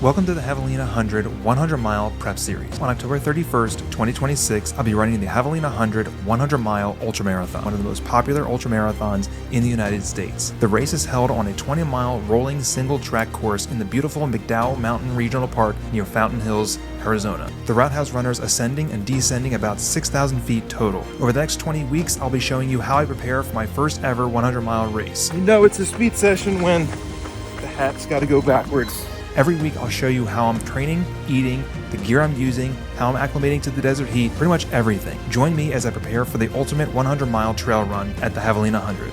Welcome to the Javelina Jundred 100-mile prep series. On October 31st, 2026, I'll be running the Javelina Jundred 100-mile ultramarathon, one of the most popular ultramarathons in the United States. The race is held on a 20-mile rolling single-track course in the beautiful McDowell Mountain Regional Park near Fountain Hills, Arizona. The route has runners ascending and descending about 6,000 feet total. Over the next 20 weeks, I'll be showing you how I prepare for my first ever 100-mile race. You know it's a speed session when the hat's got to go backwards. Every week I'll show you how I'm training, eating, the gear I'm using, how I'm acclimating to the desert heat, pretty much everything. Join me as I prepare for the ultimate 100-mile trail run at the Javelina Jundred.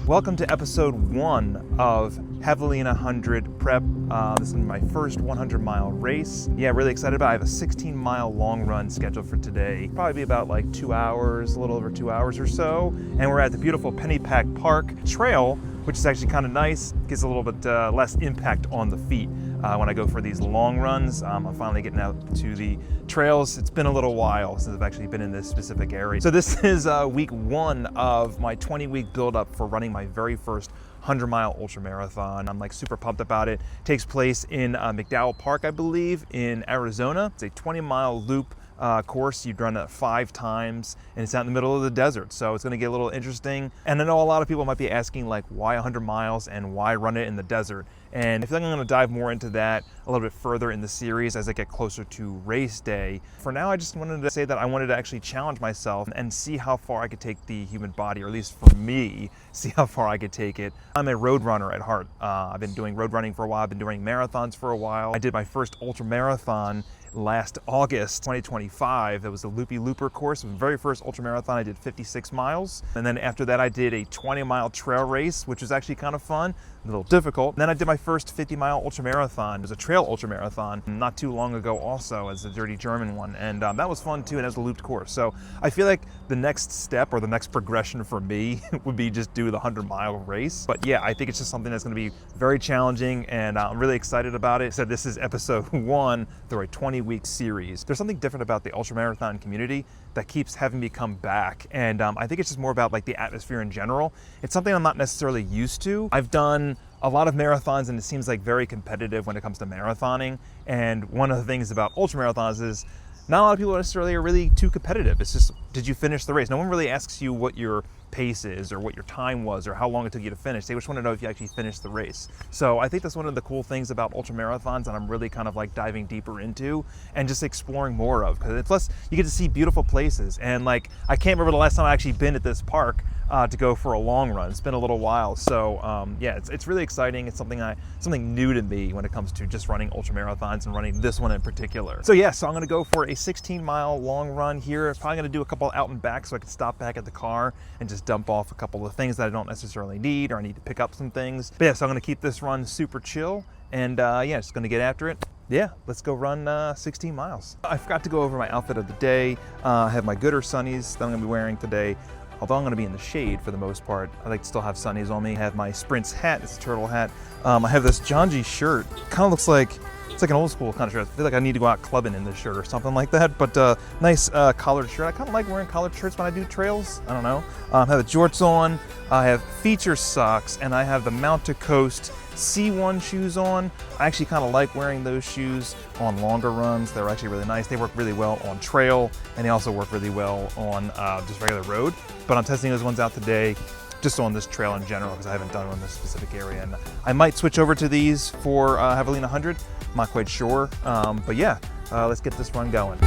Welcome to episode 1 of Javelina Jundred Prep. This is my first 100-mile race. Yeah, really excited about it. I have a 16-mile long run scheduled for today. Probably be about like 2 hours, a little over 2 hours or so. And we're at the beautiful Pennypack Park Trail, which is actually kind of nice. Gives a little bit less impact on the feet. When I go for these long runs, I'm finally getting out to the trails. It's been a little while since I've actually been in this specific area. So this is week 1 of my 20-week build-up for running my very first 100-mile ultramarathon. I'm like super pumped about it. It takes place in McDowell Park, I believe, in Arizona. It's a 20-mile loop course. You'd run it 5 times, and it's out in the middle of the desert, so it's going to get a little interesting. And I know a lot of people might be asking, like, why 100 miles and why run it in the desert? And I feel like I'm going to dive more into that a little bit further in the series as I get closer to race day. For now, I just wanted to say that I wanted to actually challenge myself and see how far I could take the human body, or at least for me, see how far I could take it. I'm a road runner at heart. I've been doing road running for a while. I've been doing marathons for a while. I did my first ultramarathon last August 2025. That was the Loopy Looper course. The very first ultramarathon, I did 56 miles. And then after that, I did a 20-mile trail race, which was actually kind of fun, a little difficult. And then I did my first 50-mile ultramarathon. It was a trail ultramarathon not too long ago also, as a Dirty German one. And that was fun too, and it was a looped course. So I feel like the next step or the next progression for me would be just do the 100-mile race. But yeah, I think it's just something that's going to be very challenging, and I'm really excited about it. So this is episode 1 through a 20-week series. There's something different about the ultramarathon community that keeps having me come back, and I think it's just more about like the atmosphere in general. It's something I'm not necessarily used to. I've done a lot of marathons, and it seems like very competitive when it comes to marathoning. And one of the things about ultramarathons is not a lot of people necessarily are really too competitive. It's just, did you finish the race? No one really asks you what your pace is or what your time was or how long it took you to finish. They just want to know if you actually finished the race. So I think that's one of the cool things about ultramarathons that I'm really kind of like diving deeper into and just exploring more of, because plus you get to see beautiful places. And like, I can't remember the last time I actually been at this park to go for a long run. It's been a little while. So yeah, it's really exciting. It's something new to me when it comes to just running ultramarathons and running this one in particular. So yeah, so I'm gonna go for a 16-mile long run here. I'm probably gonna do a couple out and back so I can stop back at the car and just dump off a couple of things that I don't necessarily need, or I need to pick up some things. But yeah, so I'm gonna keep this run super chill, and yeah, just gonna get after it. Yeah, let's go run 16 miles. I forgot to go over my outfit of the day. I have my Gooder sunnies that I'm gonna be wearing today. Although I'm going to be in the shade for the most part, I like to still have sunnies on me. I have my Sprints hat, it's a turtle hat. I have this John G shirt. Kind of looks like, it's like an old school kind of shirt. I feel like I need to go out clubbing in this shirt or something like that. But nice collared shirt. I kind of like wearing collared shirts when I do trails. I don't know. I have the jorts on. I have feature socks, and I have the Mount to Coast C1 shoes on. I actually kind of like wearing those shoes on longer runs. They're actually really nice. They work really well on trail, and they also work really well on just regular road. But I'm testing those ones out today, just on this trail in general, because I haven't done one in this specific area. And I might switch over to these for Javelina Jundred. I'm not quite sure. But yeah, let's get this run going.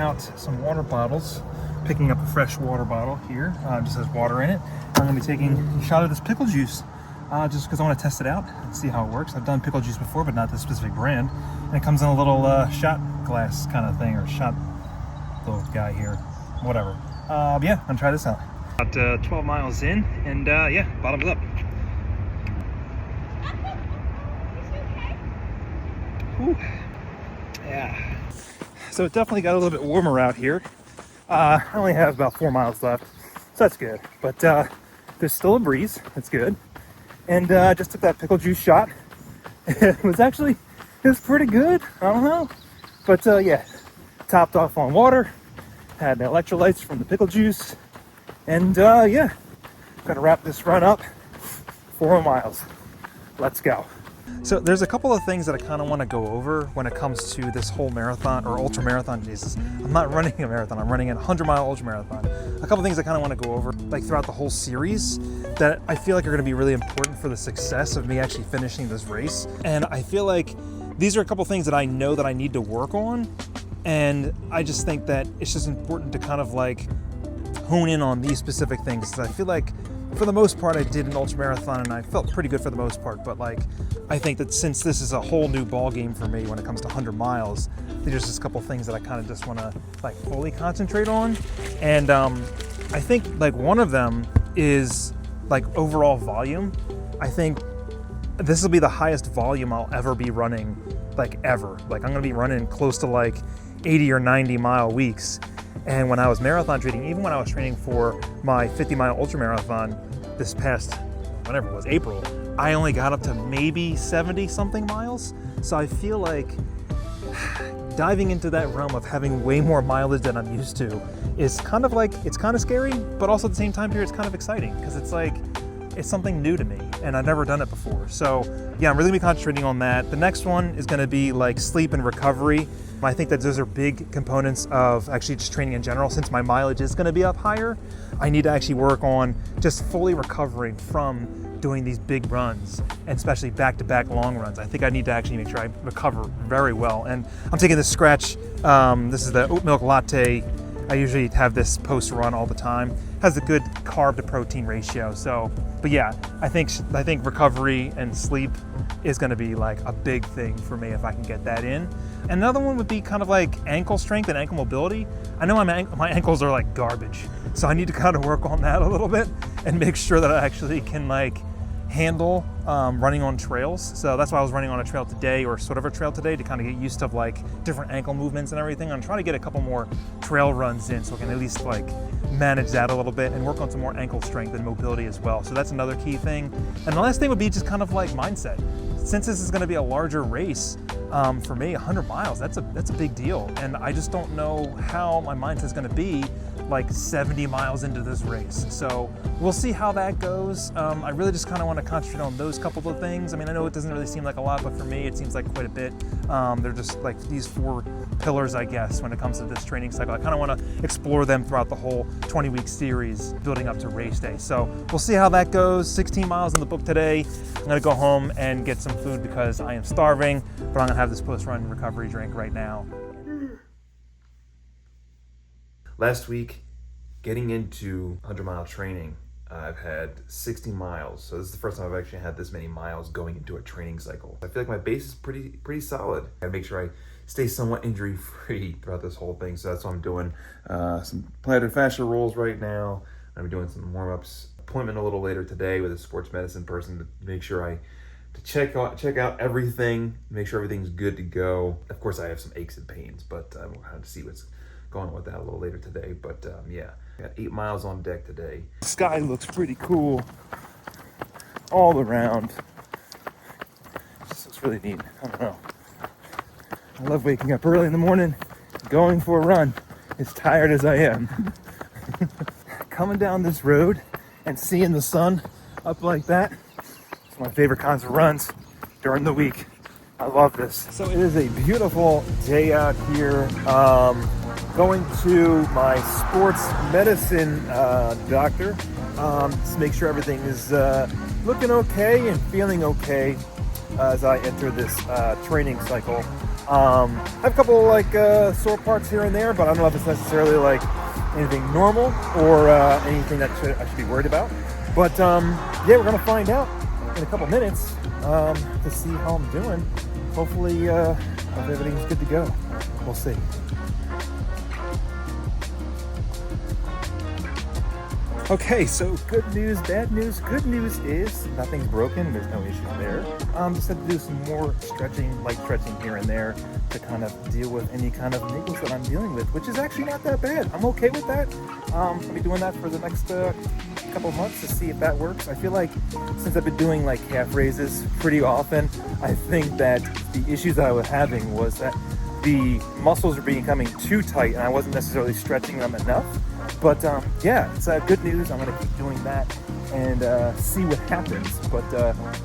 out some water bottles, picking up a fresh water bottle here, just has water in it. I'm gonna be taking a shot of this pickle juice, just because I want to test it out and see how it works. I've done pickle juice before, but not this specific brand. And it comes in a little shot glass kind of thing, or shot little guy here, whatever. Yeah, I'm gonna try this out. About 12 miles in, and yeah, bottoms up. Whew. Yeah. So it definitely got a little bit warmer out here. I only have about 4 miles left, so that's good. But there's still a breeze, that's good. And I just took that pickle juice shot. It was pretty good, I don't know. But yeah, topped off on water, had the electrolytes from the pickle juice. And yeah, gonna wrap this run up, 4 miles. Let's go. So there's a couple of things that I kind of want to go over when it comes to this whole marathon or ultra marathon. Jesus, I'm not running a marathon, I'm running a 100-mile ultra marathon. A couple of things I kind of want to go over like throughout the whole series that I feel like are going to be really important for the success of me actually finishing this race. And I feel like these are a couple of things that I know that I need to work on. And I just think that it's just important to kind of like hone in on these specific things. Because I feel like for the most part, I did an ultra marathon and I felt pretty good for the most part. But like, I think that since this is a whole new ball game for me when it comes to 100 miles, there's just a couple things that I kind of just want to like fully concentrate on. And I think like one of them is like overall volume. I think this will be the highest volume I'll ever be running, like ever. Like I'm gonna be running close to like 80 or 90 mile weeks. And when I was marathon training, even when I was training for my 50-mile ultra marathon this past, whenever it was, April, I only got up to maybe 70 something miles. So I feel like diving into that realm of having way more mileage than I'm used to is kind of like, it's kind of scary, but also at the same time period, it's kind of exciting because it's like, it's something new to me and I've never done it before. So yeah, I'm really gonna be concentrating on that. The next one is gonna be like sleep and recovery. I think that those are big components of actually just training in general. Since my mileage is gonna be up higher, I need to actually work on just fully recovering from doing these big runs, and especially back-to-back long runs. I think I need to actually make sure I recover very well. And I'm taking this scratch, this is the oat milk latte. I usually have this post-run all the time. Has a good carb to protein ratio. So, but yeah, I think recovery and sleep is gonna be like a big thing for me if I can get that in. Another one would be kind of like ankle strength and ankle mobility. I know my ankles are like garbage, so I need to kind of work on that a little bit and make sure that I actually can like handle running on trails. So that's why I was running on a trail today, or sort of a trail today, to kind of get used to like different ankle movements and everything. I'm trying to get a couple more trail runs in so I can at least like manage that a little bit and work on some more ankle strength and mobility as well. So that's another key thing. And the last thing would be just kind of like mindset. Since this is going to be a larger race, for me, 100 miles, that's a big deal. And I just don't know how my mindset is going to be like 70 miles into this race. So we'll see how that goes. I really just kind of want to concentrate on those couple of things. I mean, I know it doesn't really seem like a lot, but for me, it seems like quite a bit. They're just like these 4 pillars, I guess, when it comes to this training cycle. I kind of want to explore them throughout the whole 20-week series building up to race day. So we'll see how that goes. 16 miles in the book today. I'm going to go home and get some food because I am starving, but I'm going to have this post-run recovery drink right now. Last week, getting into 100-mile training, I've had 60 miles. So this is the first time I've actually had this many miles going into a training cycle. I feel like my base is pretty solid. I make sure I stay somewhat injury-free throughout this whole thing. So that's what I'm doing. Some plantar fascia rolls right now. I'm doing some warm-ups. Appointment a little later today with a sports medicine person to make sure to check out everything, make sure everything's good to go. Of course, I have some aches and pains, but we'll have to see what's going on with that a little later today. But yeah, I got 8 miles on deck today. The sky looks pretty cool all around. It just looks really neat. I don't know. I love waking up early in the morning, going for a run, as tired as I am. Coming down this road and seeing the sun up like that, it's my favorite kinds of runs during the week. I love this. So it is a beautiful day out here. Going to my sports medicine doctor to make sure everything is looking okay and feeling okay as I enter this training cycle. I have a couple like sore parts here and there, but I don't know if it's necessarily like anything normal or anything that I should be worried about. But yeah, we're gonna find out in a couple minutes to see how I'm doing. Hopefully everything's good to go. We'll see. Okay, so good news, bad news. Good news is nothing's broken. There's no issues there. Just had to do some more stretching, light stretching here and there to kind of deal with any kind of niggles that I'm dealing with, which is actually not that bad. I'm okay with that. I'll be doing that for the next couple of months to see if that works. I feel like since I've been doing like calf raises pretty often, I think that the issues that I was having was that the muscles are becoming too tight and I wasn't necessarily stretching them enough. But yeah, it's good news. I'm gonna keep doing that and see what happens. But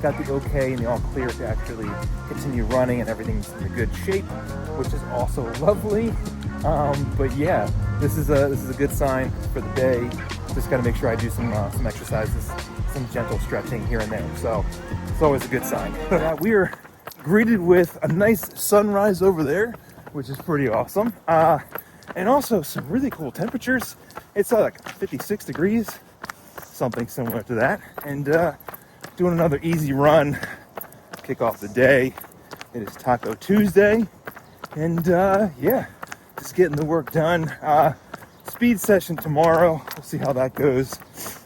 got the okay and the all clear to actually continue running, and everything's in good shape, which is also lovely. But yeah, this is a good sign for the day. Just got to make sure I do some exercises, some gentle stretching here and there. So it's always a good sign. We are greeted with a nice sunrise over there, which is pretty awesome. And also some really cool temperatures. It's like 56 degrees, something similar to that. And doing another easy run, kick off the day. It is Taco Tuesday. And yeah, just getting the work done. Speed session tomorrow. We'll see how that goes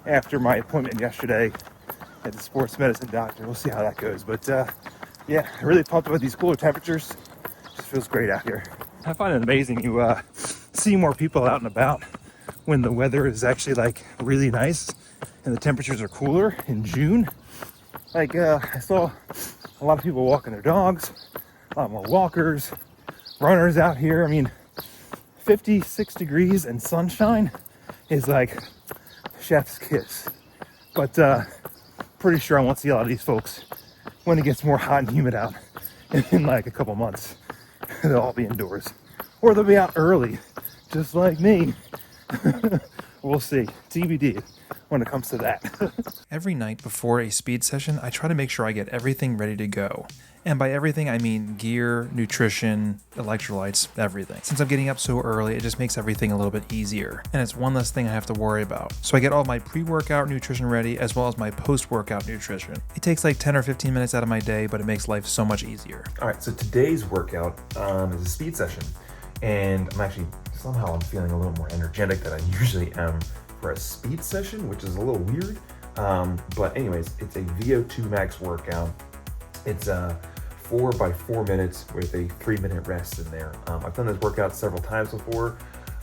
after my appointment yesterday at the sports medicine doctor. We'll see how that goes. But yeah, really pumped about these cooler temperatures. Just feels great out here. I find it amazing you see more people out and about when the weather is actually like really nice and the temperatures are cooler in June. Like I saw a lot of people walking their dogs, a lot more walkers, runners out here. I mean, 56 degrees and sunshine is like chef's kiss. But pretty sure I won't see a lot of these folks when it gets more hot and humid out in like a couple months. They'll all be indoors, or they'll be out early, just like me. We'll see. TBD when it comes to that. Every night before a speed session, I try to make sure I get everything ready to go. And by everything, I mean gear, nutrition, electrolytes, everything. Since I'm getting up so early, it just makes everything a little bit easier. And it's one less thing I have to worry about. So I get all my pre-workout nutrition ready, as well as my post-workout nutrition. It takes like 10 or 15 minutes out of my day, but it makes life so much easier. All right, so today's workout is a speed session. And somehow I'm feeling a little more energetic than I usually am for a speed session, which is a little weird. But anyways, it's a VO2 max workout. It's 4 by 4 minutes with a 3-minute rest in there. I've done this workout several times before.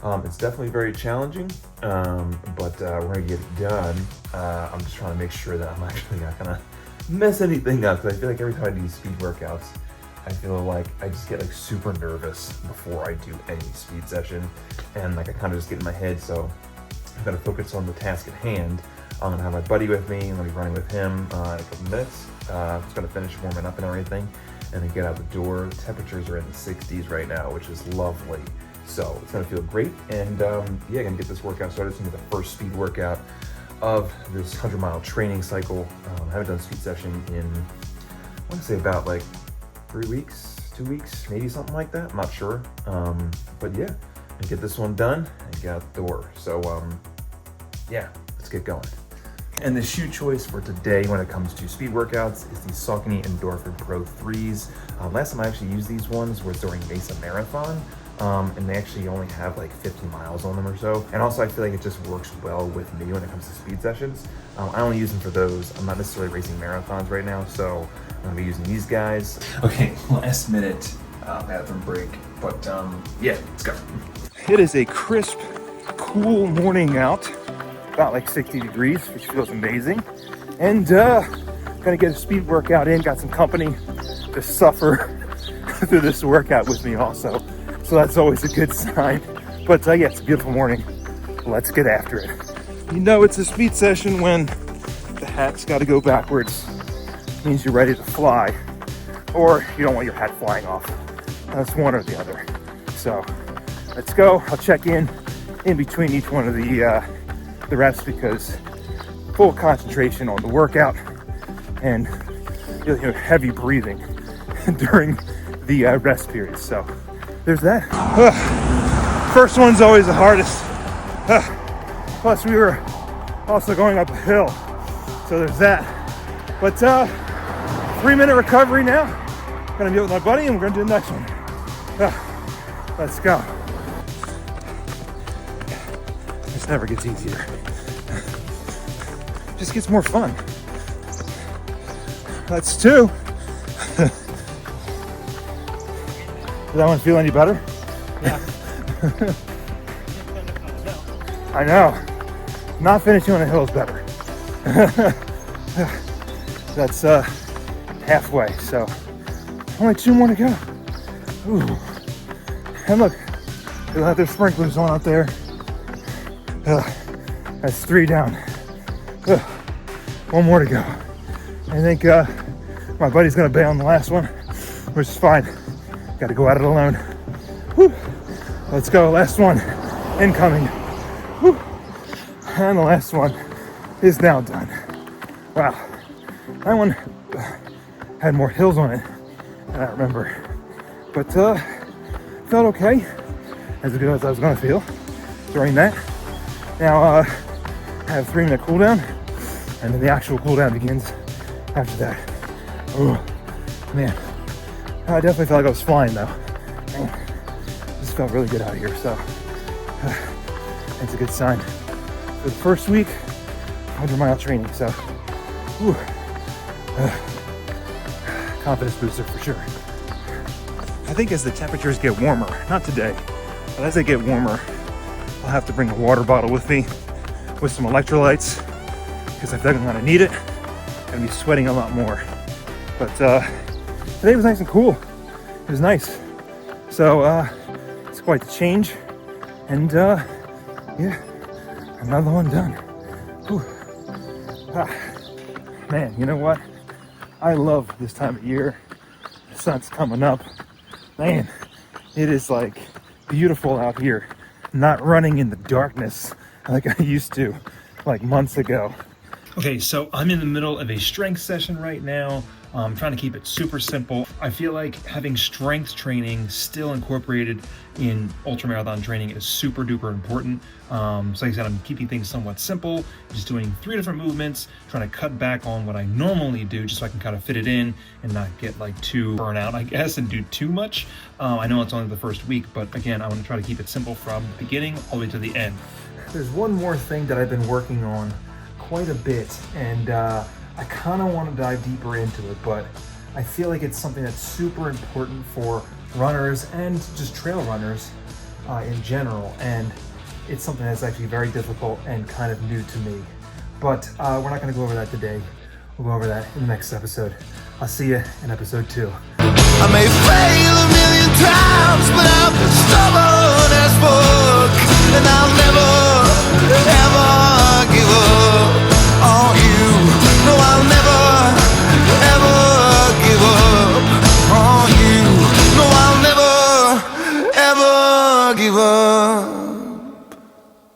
It's definitely very challenging, but we're gonna get it done. I'm just trying to make sure that I'm actually not gonna mess anything up, because I feel like every time I do speed workouts, I feel like I just get like super nervous before I do any speed session, and like I kind of just get in my head. So I've got to focus on the task at hand. I'm gonna have my buddy with me. I'm gonna be running with him in a couple minutes. Just gonna finish warming up and everything, and then get out the door. The temperatures are in the 60s right now, which is lovely. So it's gonna feel great. And yeah, gonna get this workout started. It's gonna be the first speed workout of this 100-mile training cycle. I haven't done a speed session in, I want to say about like 3 weeks, 2 weeks, maybe something like that. I'm not sure. But yeah, and get this one done and get out the door. So yeah, let's get going. And the shoe choice for today when it comes to speed workouts is the Saucony Endorphin Pro 3s. Last time I actually used these ones was during Mesa Marathon. And they actually only have like 50 miles on them or so. And also I feel like it just works well with me when it comes to speed sessions. I only use them for those. I'm not necessarily racing marathons right now, so I'm gonna be using these guys. Okay, last minute bathroom break, but yeah, let's go. It is a crisp, cool morning out, about like 60 degrees, which feels amazing. And gonna get a speed workout in, got some company to suffer through this workout with me also. So that's always a good sign. But yeah, it's a beautiful morning. Let's get after it. You know it's a speed session when the hat's got to go backwards. It means you're ready to fly. Or you don't want your hat flying off. That's one or the other. So let's go. I'll check in between each one of the reps, because full concentration on the workout, and you'll hear heavy breathing during the rest period. So there's that. First one's always the hardest. Plus we were also going up a hill, so there's that. But 3-minute recovery now. Gonna be with my buddy and we're gonna do the next one. Let's go. This never gets easier. Just gets more fun. That's 2. Does that one feel any better? Yeah. I know. Not finishing on a hill is better. That's halfway, so only 2 more to go. Ooh. And look, they have their sprinklers on out there. That's 3 down. 1 more to go. I think my buddy's gonna bail on the last one, which is fine. Got to go at it alone. Whew. Let's go. Last one incoming. Whew. And the last one is now done. Wow. That one had more hills on it than I remember. But felt okay. As good as I was going to feel during that. Now I have 3-minute cooldown. And then the actual cooldown begins after that. Oh, man. I definitely felt like I was flying though. This felt really good out here, so it's a good sign. For the first week, 100-mile training, so confidence booster for sure. I think as the temperatures get warmer, not today, but as they get warmer, I'll have to bring a water bottle with me with some electrolytes because I think I'm gonna need it. I'm gonna be sweating a lot more. But today was nice and cool. It was nice. So it's quite the change. And yeah, another one done. Man, you know what? I love this time of year. The sun's coming up. Man, it is like beautiful out here. Not running in the darkness like I used to like months ago. Okay, so I'm in the middle of a strength session right now. I'm trying to keep it super simple. I feel like having strength training still incorporated in ultramarathon training is super duper important. So like I said, I'm keeping things somewhat simple, just doing 3 different movements, trying to cut back on what I normally do just so I can kind of fit it in and not get like too burnt out, I guess, and do too much. I know it's only the first week, but again, I want to try to keep it simple from the beginning all the way to the end. There's one more thing that I've been working on quite a bit, and I kind of want to dive deeper into it, but I feel like it's something that's super important for runners and just trail runners in general, and it's something that's actually very difficult and kind of new to me. But we're not going to go over that today. We'll go over that in the next episode. I'll see you in episode 2. I may fail a million times, but I'm stubborn as fuck, and I'll never